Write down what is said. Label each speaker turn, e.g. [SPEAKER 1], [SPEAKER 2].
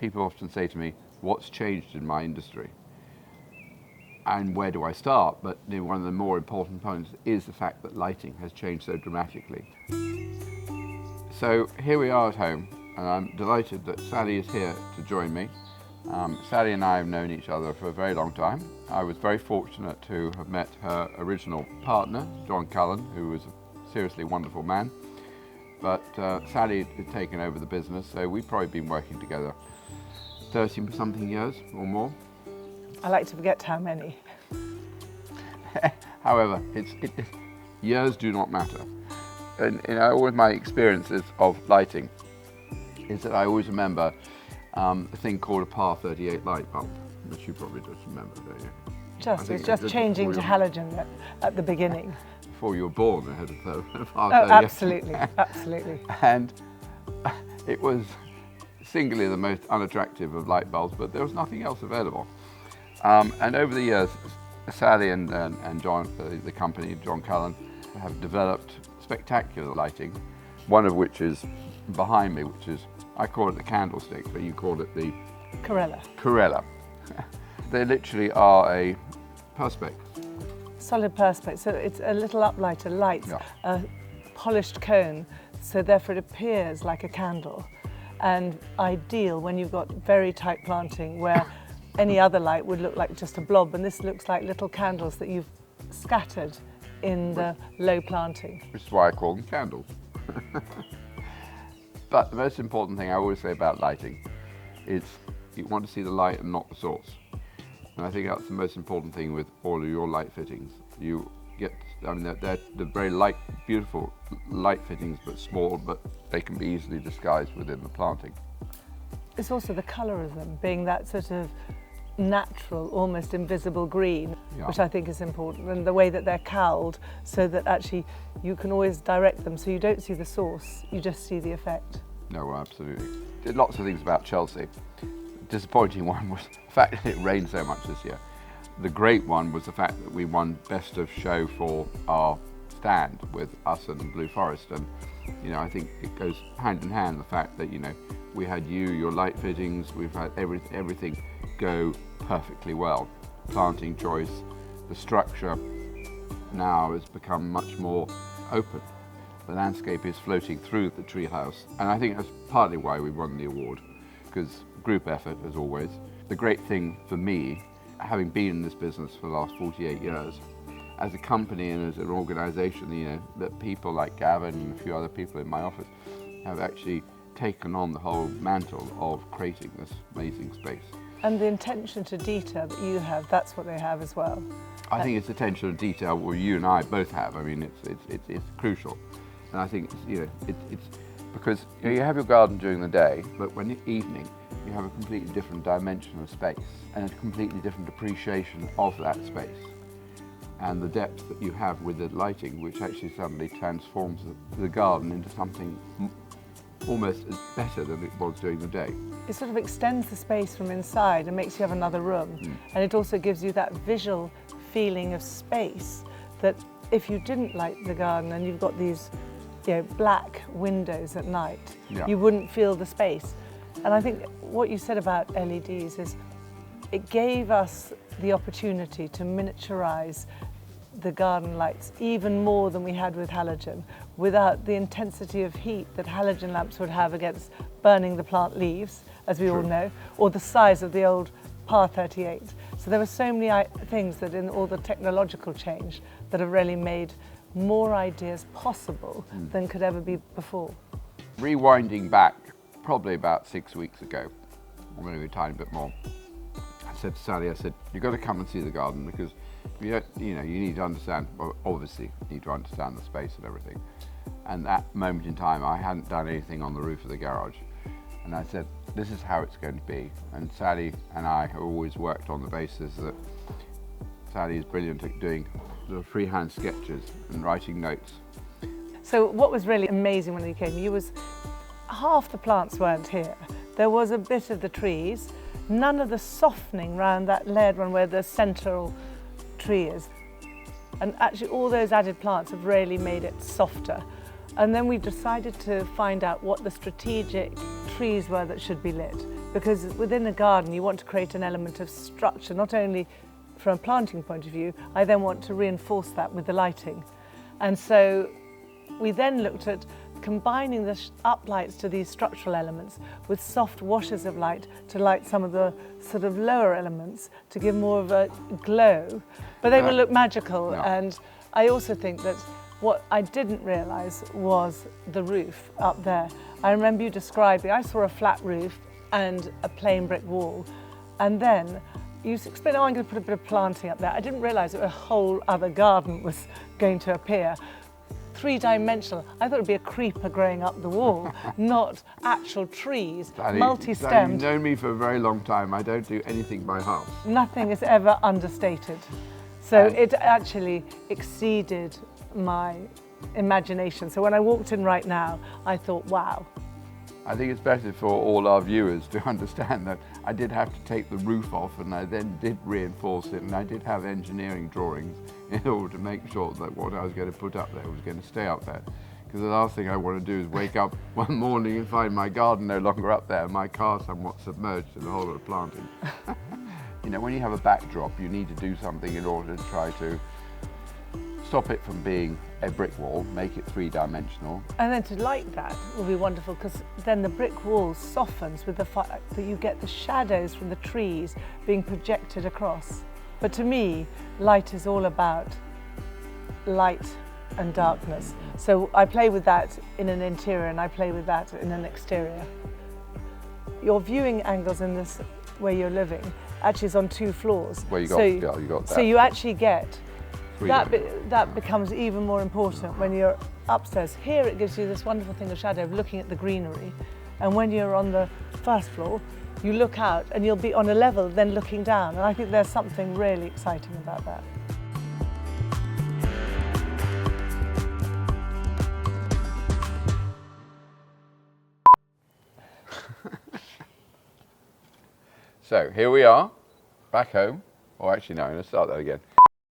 [SPEAKER 1] people often say to me, what's changed in my industry? And where do I start? But one of the more important points is the fact that lighting has changed so dramatically. So here we are at home, and I'm delighted that Sally is here to join me. Sally and I have known each other for a very long time. I was very fortunate to have met her original partner, John Cullen, who was a seriously wonderful man. But Sally had taken over the business, so we've probably been working together 30-something years or more.
[SPEAKER 2] I like to forget how many.
[SPEAKER 1] However, years do not matter. And all of my experiences of lighting is that I always remember a thing called a par 38 light bulb, which you probably just remember, don't you?
[SPEAKER 2] It's just changing to halogen at the beginning.
[SPEAKER 1] Before you were born, they had a par 38.
[SPEAKER 2] Oh, absolutely, absolutely.
[SPEAKER 1] And it was singularly the most unattractive of light bulbs, but there was nothing else available. And over the years, Sally and John, the company, John Cullen, have developed spectacular lighting, one of which is behind me, which is, I call it the candlestick, but you call it the Corella. They literally are a perspex.
[SPEAKER 2] Solid perspex, so it's a little uplighter, lights a polished cone, so therefore it appears like a candle. And ideal when you've got very tight planting where any other light would look like just a blob, and this looks like little candles that you've scattered in the low planting.
[SPEAKER 1] Which is why I call them candles. But the most important thing I always say about lighting is you want to see the light and not the source. And I think that's the most important thing with all of your light fittings. You get, they're very light, beautiful light fittings, but small, but they can be easily disguised within the planting.
[SPEAKER 2] It's also the colour of them, being that sort of natural, almost invisible green, which I think is important, and the way that they're cowled so that actually you can always direct them so you don't see the source, you just see the effect.
[SPEAKER 1] No, absolutely. Did lots of things about Chelsea. The disappointing one was the fact that it rained so much this year. The great one was the fact that we won Best of Show for our stand with us and Blue Forest, and I think it goes hand in hand, the fact that we had your light fittings, we've had everything go perfectly well. Planting choice, the structure now has become much more open. The landscape is floating through the treehouse, and I think that's partly why we won the award, because group effort as always. The great thing for me, having been in this business for the last 48 years, as a company and as an organisation, that people like Gavin and a few other people in my office have actually taken on the whole mantle of creating this amazing space.
[SPEAKER 2] And the attention to detail that you have, that's what they have as well.
[SPEAKER 1] I think it's attention to detail what you and I both have. I mean, it's crucial. And I think, it's because you have your garden during the day, but when the evening, you have a completely different dimension of space and a completely different appreciation of that space. And the depth that you have with the lighting, which actually suddenly transforms the garden into something almost as better than it was during the day.
[SPEAKER 2] It sort of extends the space from inside and makes you have another room. And it also gives you that visual feeling of space that if you didn't light the garden and you've got these black windows at night, you wouldn't feel the space. And I think what you said about LEDs is it gave us the opportunity to miniaturize the garden lights even more than we had with halogen, without the intensity of heat that halogen lamps would have against burning the plant leaves, as we all know, or the size of the old par 38. So there were so many things that in all the technological change that have really made more ideas possible than could ever be before.
[SPEAKER 1] Rewinding back probably about 6 weeks ago, or maybe a tiny bit more, I said to Sally, you've got to come and see the garden, because you need to understand, well, obviously you need to understand the space and everything. And that moment in time, I hadn't done anything on the roof of the garage. And I said, this is how it's going to be. And Sally and I have always worked on the basis that Sally is brilliant at doing little freehand sketches and writing notes.
[SPEAKER 2] So what was really amazing when you came, half the plants weren't here. There was a bit of the trees, none of the softening around that layered one where the central tree is. And actually all those added plants have really made it softer. And then we decided to find out what the strategic trees were that should be lit. because within a garden you want to create an element of structure, not only from a planting point of view, I then want to reinforce that with the lighting. And so we then looked at combining the uplights to these structural elements with soft washes of light to light some of the sort of lower elements to give more of a glow, but they will look magical.
[SPEAKER 1] No.
[SPEAKER 2] And I also think that what I didn't realise was the roof up there. I remember you describing, I saw a flat roof and a plain brick wall, and then you explained, oh, I'm going to put a bit of planting up there. I didn't realise that a whole other garden was going to appear. Three-dimensional. I thought it would be a creeper growing up the wall, not actual trees, multi-stemmed.
[SPEAKER 1] You've known me for a very long time. I don't do anything by half.
[SPEAKER 2] Nothing is ever understated. So it actually exceeded my imagination. So when I walked in right now, I thought, wow.
[SPEAKER 1] I think it's better for all our viewers to understand that I did have to take the roof off, and I then did reinforce it, and I did have engineering drawings in order to make sure that what I was going to put up there was going to stay up there. Because the last thing I want to do is wake up one morning and find my garden no longer up there, and my car somewhat submerged in the whole of the planting. You know, when you have a backdrop, you need to do something in order to try to stop it from being a brick wall, make it three-dimensional.
[SPEAKER 2] And then to light that will be wonderful, because then the brick wall softens with the fact that you get the shadows from the trees being projected across. But to me, light is all about light and darkness. So I play with that in an interior and I play with that in an exterior. Your viewing angles in this, where you're living, actually is on 2 floors.
[SPEAKER 1] Well, you got that.
[SPEAKER 2] So you actually get that becomes even more important when you're upstairs. Here it gives you this wonderful thing of shadow of looking at the greenery, and when you're on the first floor you look out and you'll be on a level then looking down, and I think there's something really exciting about that.
[SPEAKER 1] So here we are, back home. Or actually no, let's start that again.